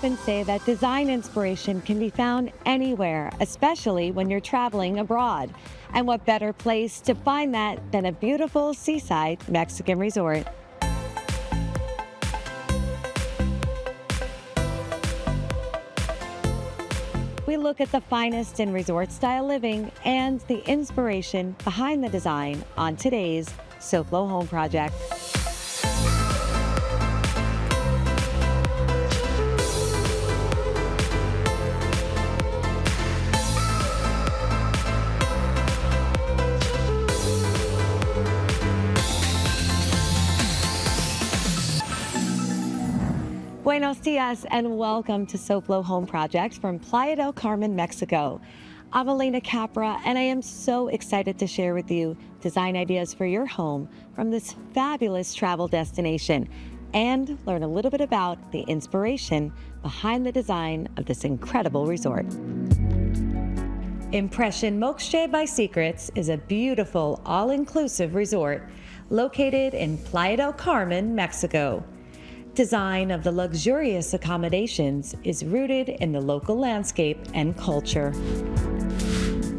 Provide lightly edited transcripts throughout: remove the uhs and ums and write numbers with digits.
often say that design inspiration can be found anywhere, especially when you're traveling abroad. And what better place to find that than a beautiful seaside Mexican resort? We look at the finest in resort-style living and the inspiration behind the design on today's SoFlo Home Project. Buenos dias and welcome to SoFlo Home Project from Playa del Carmen, Mexico. I'm Alena Capra and I am so excited to share with you design ideas for your home from this fabulous travel destination and learn a little bit about the inspiration behind the design of this incredible resort. Impression Mokshe by Secrets is a beautiful all-inclusive resort located in Playa del Carmen, Mexico. Design of the luxurious accommodations is rooted in the local landscape and culture.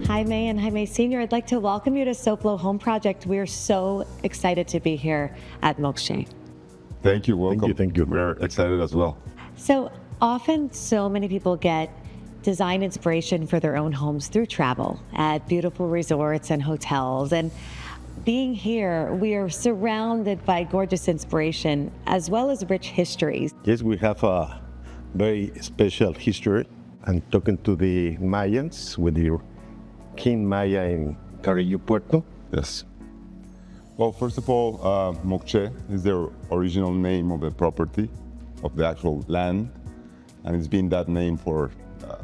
Jaime and Jaime Sr., I'd like to welcome you to SoFlo Home Project. We're so excited to be here at Mokshe. Thank you, welcome. Thank you. We're excited as well. So often, so many people get design inspiration for their own homes through travel at beautiful resorts and hotels. And being here, we are surrounded by gorgeous inspiration as well as rich histories. Yes, we have a very special history. I'm talking to the Mayans with the King Maya in Carrillo Puerto. Yes. Well, first of all, Mokshe is the original name of the property, of the actual land, and it's been that name for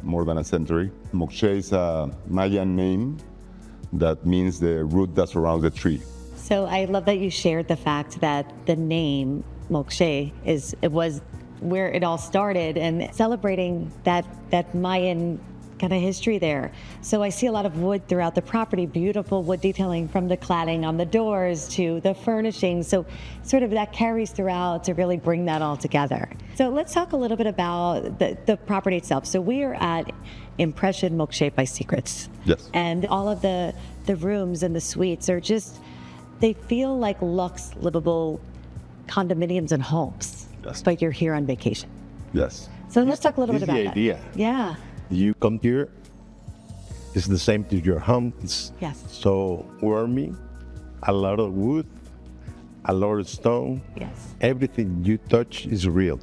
more than a century. Mokshe is a Mayan name that means the root that surrounds the tree. So I love that you shared the fact that the name Mokshe was where it all started and celebrating that Mayan kind of history there. So I see a lot of wood throughout the property, beautiful wood detailing from the cladding on the doors to the furnishings. So sort of that carries throughout to really bring that all together. So let's talk a little bit about the property itself. So we are at Impression Mokshe by Secrets. Yes. And all of the rooms and the suites are just, they feel like luxe, livable condominiums and homes. Yes. But you're here on vacation. Yes. So let's talk a little bit about the that. idea. Yeah. You come here, it's the same to your home. It's Yes. so warming, a lot of wood, a lot of stone. Yes. Everything you touch is real.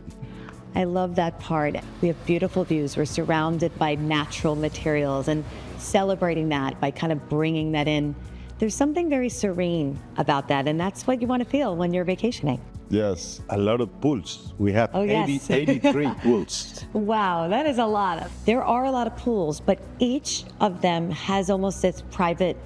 I love that part. We have beautiful views. We're surrounded by natural materials and celebrating that by kind of bringing that in. There's something very serene about that, and that's what you want to feel when you're vacationing. Yes. A lot of pools. We have Oh, yes. 83 pools. Wow, that is a lot. There are a lot of pools, but each of them has almost this private,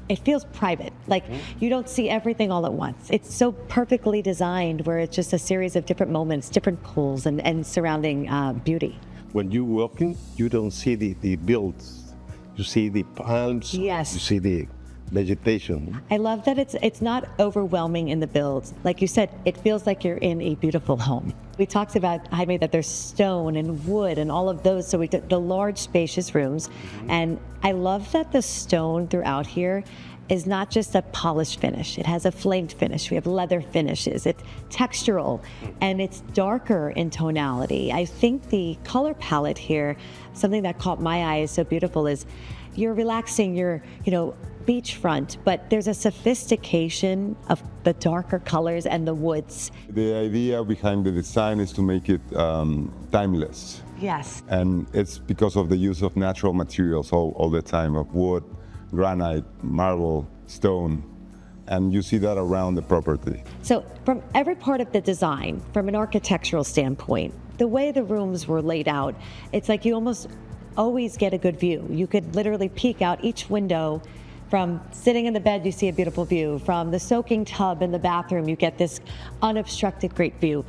it feels private. Like you don't see everything all at once. It's so perfectly designed where it's just a series of different moments, different pools and surrounding beauty. When you walk in, you don't see the builds. You see the palms. Yes. You see the vegetation. I love that it's not overwhelming in the builds. Like you said, it feels like you're in a beautiful home. We talked about, Jaime, that there's stone and wood and all of those, so we did the large spacious rooms. And I love that the stone throughout here is not just a polished finish. It has a flamed finish. We have leather finishes. It's textural and it's darker in tonality. I think the color palette here, something that caught my eye is so beautiful is you're relaxing, you're, beachfront, but there's a sophistication of the darker colors and the woods. The idea behind the design is to make it timeless. Yes. And it's because of the use of natural materials all the time, of wood, granite, marble, stone, and you see that around the property. So from every part of the design, from an architectural standpoint, the way the rooms were laid out, it's like you almost always get a good view. You could literally peek out each window. From sitting in the bed, you see a beautiful view. From the soaking tub in the bathroom, you get this unobstructed great view.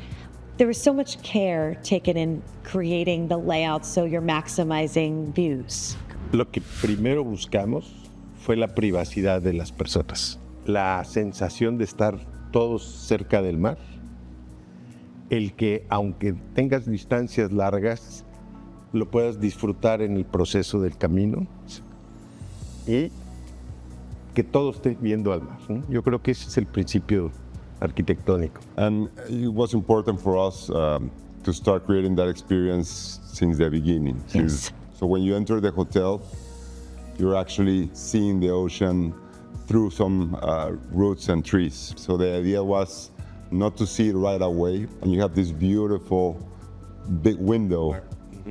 There was so much care taken in creating the layout so you're maximizing views. Lo que primero buscamos fue la privacidad de las personas. La sensación de estar todos cerca del mar. el que aunque tengas distancias largas, lo puedas disfrutar en el proceso del camino y que todo esté viendo al mar, ¿no? Yo creo que ese es el principio arquitectónico. And it was important for us to start creating that experience since the beginning. Yes. So when you enter the hotel, you're actually seeing the ocean through some roots and trees. So the idea was not to see it right away, and you have this beautiful big window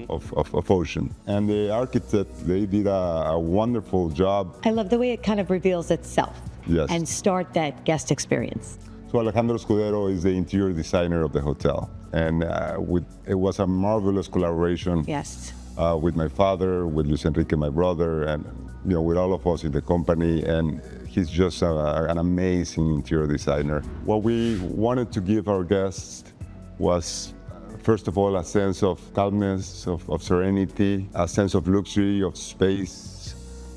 of ocean. And the architect, they did a wonderful job. I love the way it kind of reveals itself Yes. and start that guest experience. So Alejandro Escudero is the interior designer of the hotel, and it was a marvelous collaboration. Yes. With my father, with Luis Enrique, my brother, and with all of us in the company. And he's just an amazing interior designer. What we wanted to give our guests was, first of all, a sense of calmness, of serenity, a sense of luxury, of space,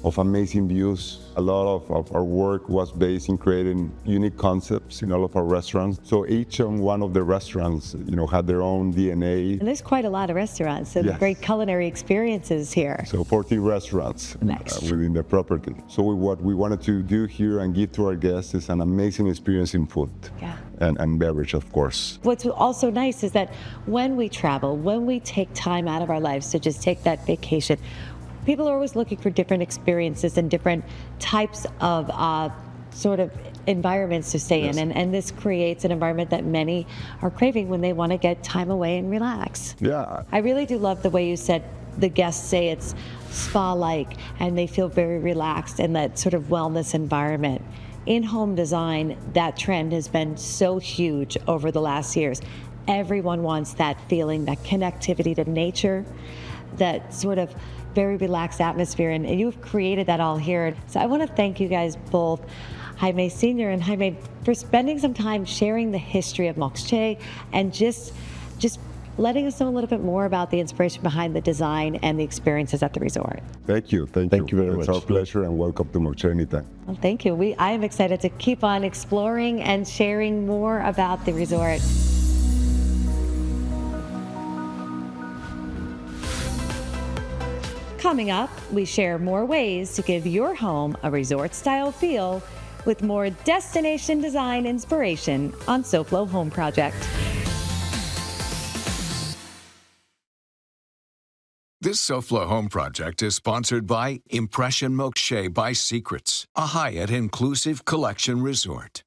of amazing views. A lot of our work was based in creating unique concepts in all of our restaurants. So each and one of the restaurants, had their own DNA. And there's quite a lot of restaurants, so Yes. great culinary experiences here. So 14 restaurants Nice. within the property. So what we wanted to do here and give to our guests is an amazing experience in food Yeah. and beverage, of course. What's also nice is that when we travel, when we take time out of our lives to just take that vacation, people are always looking for different experiences and different types of sort of environments to stay Yes. in. And this creates an environment that many are craving when they want to get time away and relax. Yeah, I really do love the way you said the guests say it's spa-like and they feel very relaxed in that sort of wellness environment. In-home design, that trend has been so huge over the last years. Everyone wants that feeling, that connectivity to nature, that sort of very relaxed atmosphere, and you've created that all here. So I want to thank you guys both, Jaime Sr. and Jaime, for spending some time sharing the history of Moxché and just letting us know a little bit more about the inspiration behind the design and the experiences at the resort. thank you. Thank you very It's much. our pleasure, and welcome to Moxché anytime. Well, thank you. I am excited to keep on exploring and sharing more about the resort. Coming up, we share more ways to give your home a resort-style feel with more destination design inspiration on SoFlo Home Project. This SoFlo Home Project is sponsored by Impression Mokshay by Secrets, a Hyatt inclusive collection resort.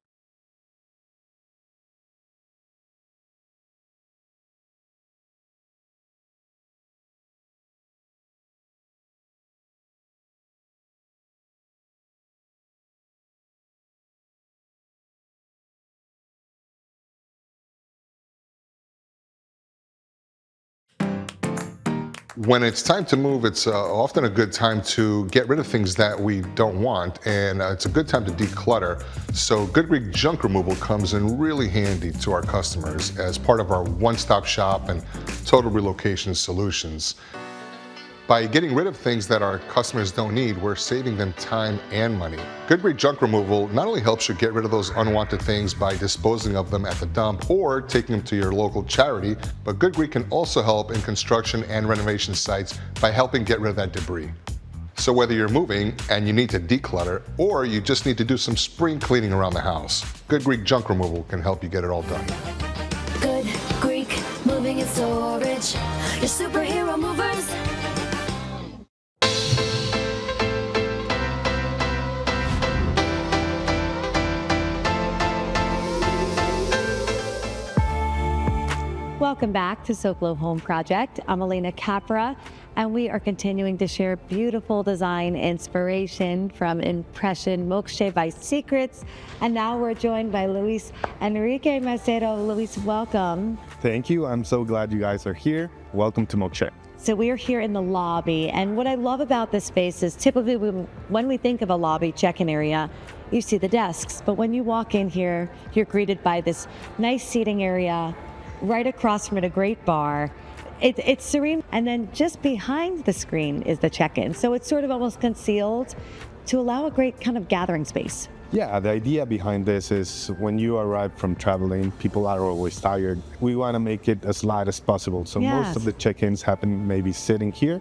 When it's time to move, it's often a good time to get rid of things that we don't want, and it's a good time to declutter. So Good Greek Junk Removal comes in really handy to our customers as part of our one-stop shop and total relocation solutions. By getting rid of things that our customers don't need, we're saving them time and money. Good Greek Junk Removal not only helps you get rid of those unwanted things by disposing of them at the dump or taking them to your local charity, but Good Greek can also help in construction and renovation sites by helping get rid of that debris. So whether you're moving and you need to declutter, or you just need to do some spring cleaning around the house, Good Greek Junk Removal can help you get it all done. Good Greek Moving and Storage, your superhero movers. Welcome back to SoFlo Home Project. I'm Alena Capra, and we are continuing to share beautiful design inspiration from Impression Mokshay by Secrets. And now we're joined by Luis Enrique Macero. Luis, welcome. Thank you. I'm so glad you guys are here. Welcome to Mokshay. So we are here in the lobby, and what I love about this space is typically when we think of a lobby check-in area, you see the desks, but when you walk in here, you're greeted by this nice seating area right across from it, a great bar. It's serene, and then just behind the screen is the check-in. So it's sort of almost concealed to allow a great kind of gathering space. Yeah, the idea behind this is when you arrive from traveling, people are always tired. We want to make it as light as possible. So Yes. most of the check-ins happen maybe sitting here,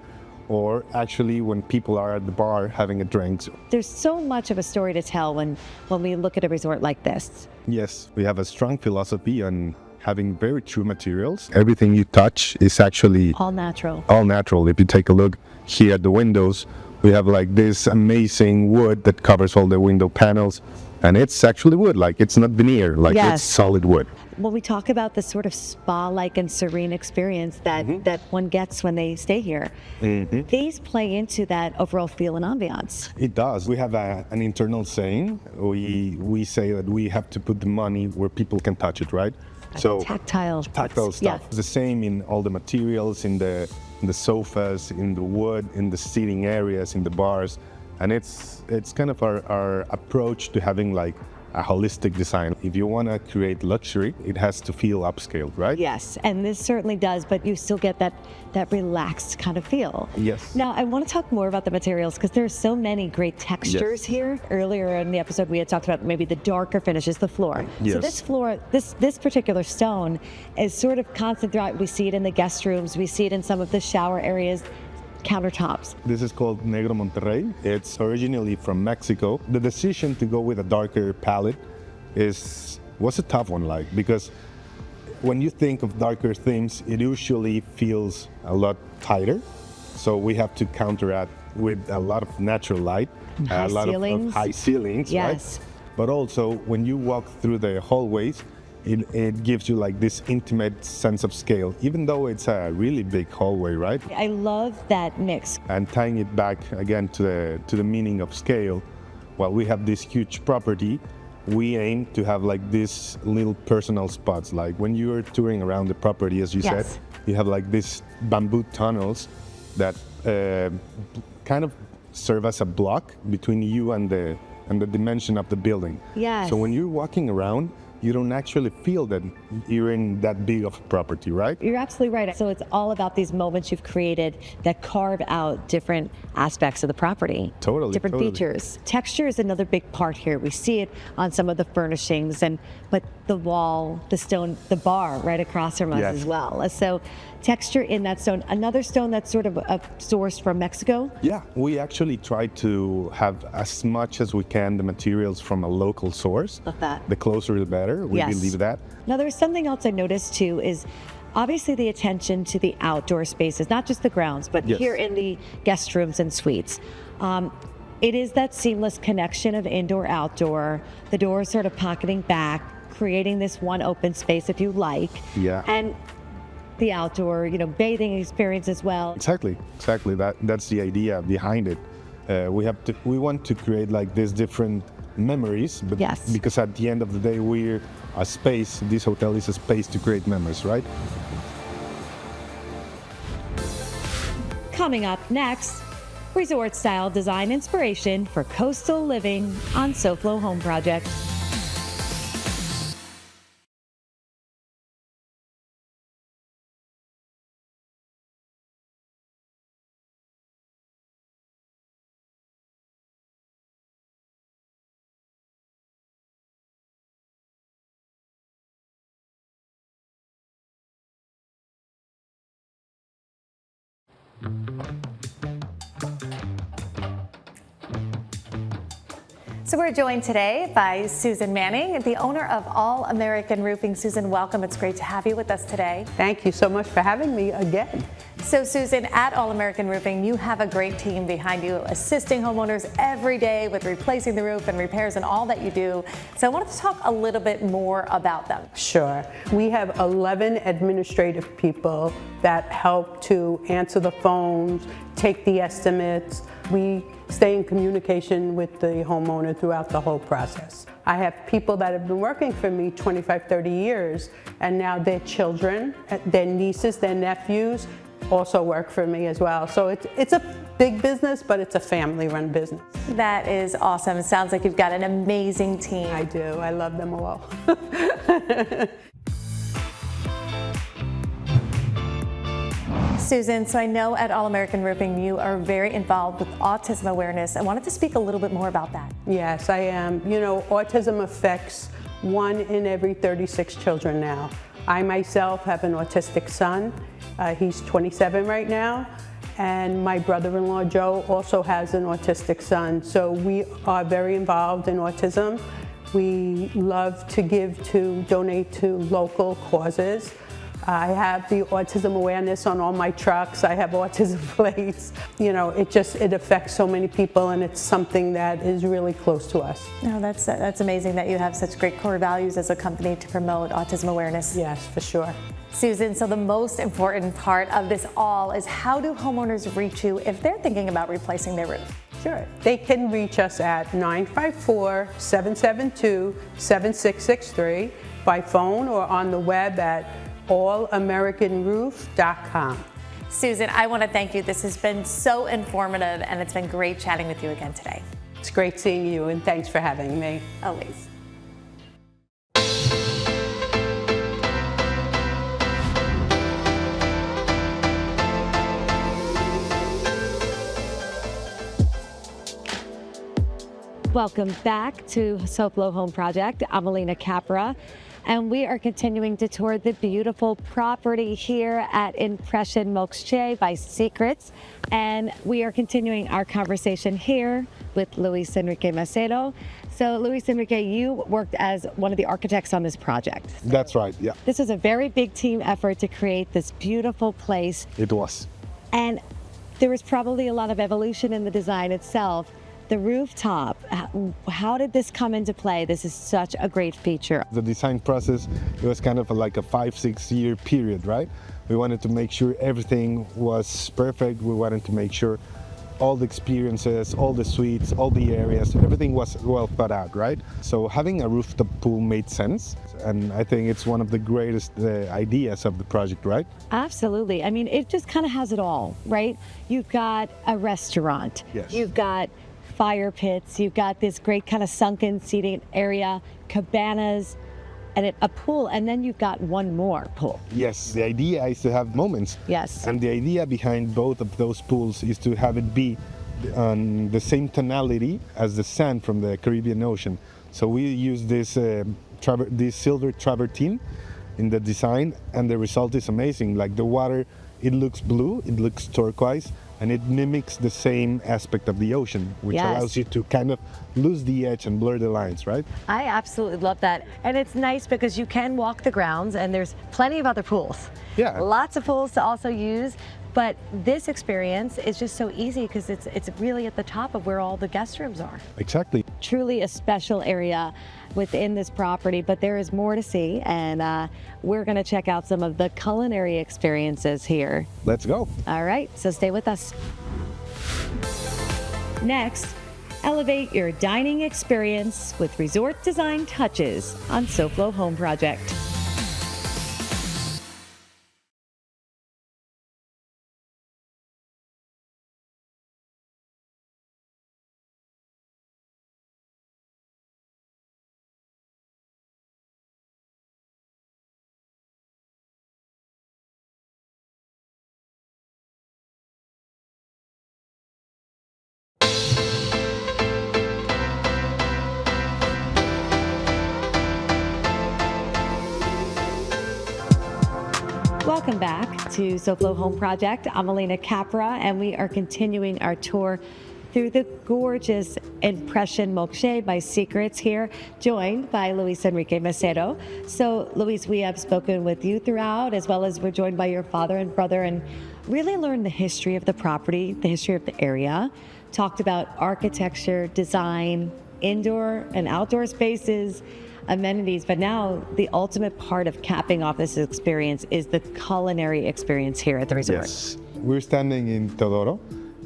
or actually when people are at the bar having a drink. There's so much of a story to tell when we look at a resort like this. Yes, we have a strong philosophy on having very true materials. Everything you touch is actually All natural. all natural. If you take a look here at the windows, we have like this amazing wood that covers all the window panels, and it's actually wood, like it's not veneer, like Yes. it's solid wood. When we talk about the sort of spa-like and serene experience that one gets when they stay here, these play into that overall feel and ambiance. It does. We have an internal saying. We say that we have to put the money where people can touch it, right? So Tactile stuff. Yeah. It's the same in all the materials, in the sofas, in the wood, in the seating areas, in the bars, and it's kind of our approach to having like a holistic design. If you want to create luxury, it has to feel upscaled, right? Yes, and this certainly does, but you still get that relaxed kind of feel. Yes. Now, I want to talk more about the materials because there's so many great textures here. Earlier in the episode, we had talked about maybe the darker finishes, the floor. So Yes. this floor, this particular stone is sort of constant throughout. We see it in the guest rooms. We see it in some of the shower areas, countertops. This is called Negro Monterrey. It's originally from Mexico. The decision to go with a darker palette was a tough one, like, because when you think of darker themes, it usually feels a lot tighter. So we have to counteract with a lot of natural light, High a lot ceilings. of high ceilings, Yes. right? But also when you walk through the hallways, it gives you like this intimate sense of scale, even though it's a really big hallway, right? I love that mix. And tying it back again to the meaning of scale, while we have this huge property, we aim to have like these little personal spots. Like when you're touring around the property, as you Yes. said, you have like these bamboo tunnels that kind of serve as a block between you and the dimension of the building. Yes. So when you're walking around, you don't actually feel that you're in that big of a property, right? You're absolutely right. So it's all about these moments you've created that carve out different aspects of the property. Totally, Different totally. features. Texture is another big part here. We see it on some of the furnishings, but the wall, the stone, the bar right across from us Yes. as well. So texture in that stone. Another stone that's sort of sourced from Mexico. Yeah, we actually try to have as much as we can the materials from a local source. Love that. The closer the better. We Yes. believe that. Now, there's something else I noticed too is obviously the attention to the outdoor spaces, not just the grounds, but Yes. here in the guest rooms and suites. It is that seamless connection of indoor-outdoor, the doors sort of pocketing back, creating this one open space if you like. Yeah. And the outdoor, bathing experience as well. Exactly. That's the idea behind it. We want to create like these different memories, but Yes. because at the end of the day, we're a space. This hotel is a space to create memories, right? Coming up next, resort-style design inspiration for coastal living on SoFlo Home Project. So we're joined today by Susan Manning, the owner of All American Roofing. Susan, welcome. It's great to have you with us today. Thank you so much for having me again. So Susan, at All American Roofing, you have a great team behind you assisting homeowners every day with replacing the roof and repairs and all that you do. So I wanted to talk a little bit more about them. Sure. We have 11 administrative people that help to answer the phones, take the estimates. We stay in communication with the homeowner throughout the whole process. I have people that have been working for me 25, 30 years, and now their children, their nieces, their nephews also work for me as well. So it's a big business, but it's a family-run business. That is awesome. It sounds like you've got an amazing team. I do. I love them all. Susan, so I know at All American Roofing you are very involved with autism awareness. I wanted to speak a little bit more about that. Yes, I am. You know, autism affects 1 in every 36 children now. I myself have an autistic son. He's 27 right now. And my brother-in-law, Joe, also has an autistic son. So we are very involved in autism. We love to donate to local causes. I have the autism awareness on all my trucks. I have autism plates. You know, it affects so many people, and it's something that is really close to us. No, that's amazing that you have such great core values as a company to promote autism awareness. Yes, for sure. Susan, so the most important part of this all is how do homeowners reach you if they're thinking about replacing their roof? Sure. They can reach us at 954-772-7663 by phone or on the web at allamericanroof.com. Susan, I want to thank you. This has been so informative, and it's been great chatting with you again today. It's great seeing you, and thanks for having me. Always. Welcome back to SoFlo Home Project. I'm Alena Capra, and we are continuing to tour the beautiful property here at Impression Mokshe by Secrets. And we are continuing our conversation here with Luis Enrique Macedo. So Luis Enrique, you worked as one of the architects on this project. That's right, yeah. This was a very big team effort to create this beautiful place. It was. And there was probably a lot of evolution in the design itself. The rooftop, how did this come into play? This is such a great feature. The design process, it was kind of like a 5-6 year period, right? We wanted to make sure everything was perfect. We wanted to make sure all the experiences, all the suites, all the areas, everything was well thought out, right? So having a rooftop pool made sense. And I think it's one of the greatest ideas of the project, right? Absolutely. I mean, it just kind of has it all, right? You've got a restaurant. Yes. You've got fire pits, you've got this great kind of sunken seating area, cabanas, and a pool, and then you've got one more pool. Yes, the idea is to have moments. Yes. And the idea behind both of those pools is to have it be on the same tonality as the sand from the Caribbean Ocean. So we use this silver travertine in the design, and the result is amazing. Like the water, it looks blue, it looks turquoise, and it mimics the same aspect of the ocean, which Yes. allows you to kind of lose the edge and blur the lines, right? I absolutely love that. And it's nice because you can walk the grounds, and there's plenty of other pools. Yeah. Lots of pools to also use. But this experience is just so easy because it's really at the top of where all the guest rooms are. Exactly. Truly a special area within this property, but there is more to see, and we're going to check out some of the culinary experiences here. Let's go. All right, so stay with us. Next, elevate your dining experience with resort design touches on SoFlo Home Project. Welcome back to SoFlo Home Project. I'm Alena Capra, and we are continuing our tour through the gorgeous Impression Mokshe by Secrets here, joined by Luis Enrique Macedo. So, Luis, we have spoken with you throughout, as well as we're joined by your father and brother, and really learned the history of the property, the history of the area, talked about architecture, design, indoor and outdoor spaces, amenities, but now the ultimate part of capping off this experience is the culinary experience here at the resort. Yes. We're standing in Teodoro.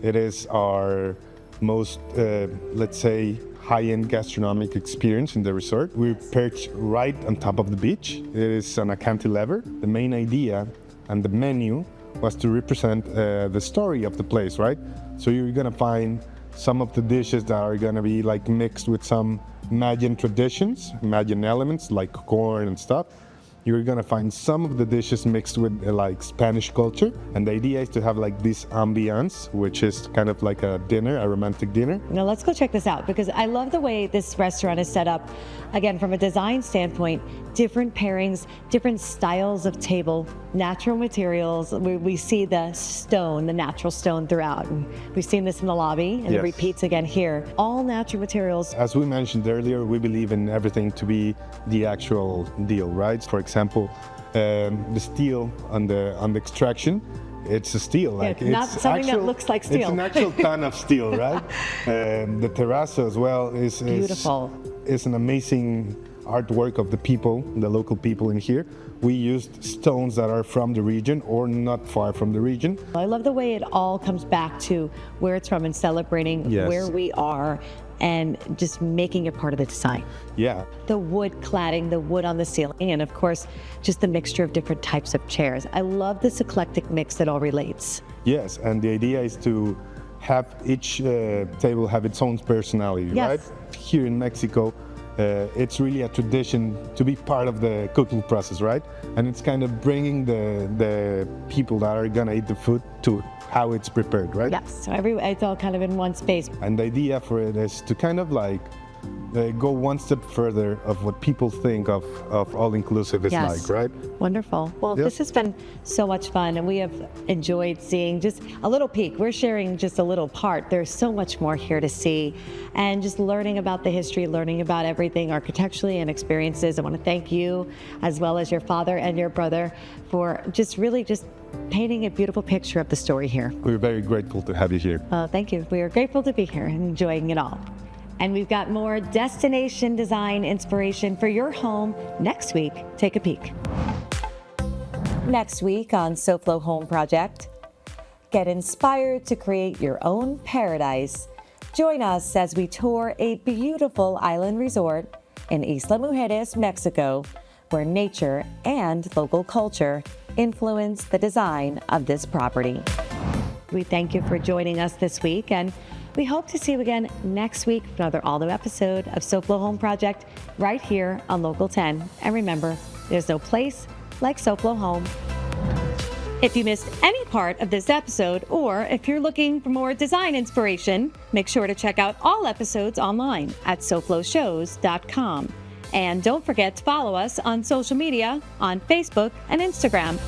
It is our most, let's say, high-end gastronomic experience in the resort. We're perched right on top of the beach. It is on a cantilever. The main idea and the menu was to represent the story of the place, right? So you're gonna find some of the dishes that are gonna be like mixed with some Mayan traditions, Mayan elements like corn and stuff. you're gonna find some of the dishes mixed with like Spanish culture, and the idea is to have like this ambiance, which is kind of like a dinner, a romantic dinner. Now let's go check this out, because I love the way this restaurant is set up. Again, from a design standpoint, different pairings, different styles of table, natural materials. We see the stone, the natural stone throughout. And we've seen this in the lobby, and it Yes. repeats again here. All natural materials. As we mentioned earlier, we believe in everything to be the actual deal, right? For example, the steel on the extraction, it's a steel. Yeah, not something that looks like steel. It's an actual ton of steel, right? The terrazzo as well is Beautiful. Is an amazing artwork of the people, the local people in here. We used stones that are from the region or not far from the region. I love the way it all comes back to where it's from and celebrating Yes. where we are and just making it part of the design. Yeah. The wood cladding, the wood on the ceiling, and of course, just the mixture of different types of chairs. I love this eclectic mix that all relates. Yes, and the idea is to have each table have its own personality, Yes. right? Here in Mexico, it's really a tradition to be part of the cooking process, right? And it's kind of bringing the people that are gonna eat the food to how it's prepared, right? Yes, so it's all kind of in one space. And the idea for it is to kind of like go one step further of what people think of all-inclusive is Yes. like, right? Wonderful. Well, Yep. this has been so much fun, and we have enjoyed seeing just a little peek. We're sharing just a little part. There's so much more here to see, and just learning about the history, learning about everything architecturally and experiences. I want to thank you, as well as your father and your brother, for just really just painting a beautiful picture of the story here. We're very grateful to have you here. Thank you. We are grateful to be here and enjoying it all. And we've got more destination design inspiration for your home next week. Take a peek. Next week on SoFlo Home Project, get inspired to create your own paradise. Join us as we tour a beautiful island resort in Isla Mujeres, Mexico, where nature and local culture influence the design of this property. We thank you for joining us this week, and we hope to see you again next week for another all-new episode of SoFlo Home Project right here on Local 10. And remember, there's no place like SoFlo Home. If you missed any part of this episode, or if you're looking for more design inspiration, make sure to check out all episodes online at SoFloShows.com. And don't forget to follow us on social media on Facebook and Instagram.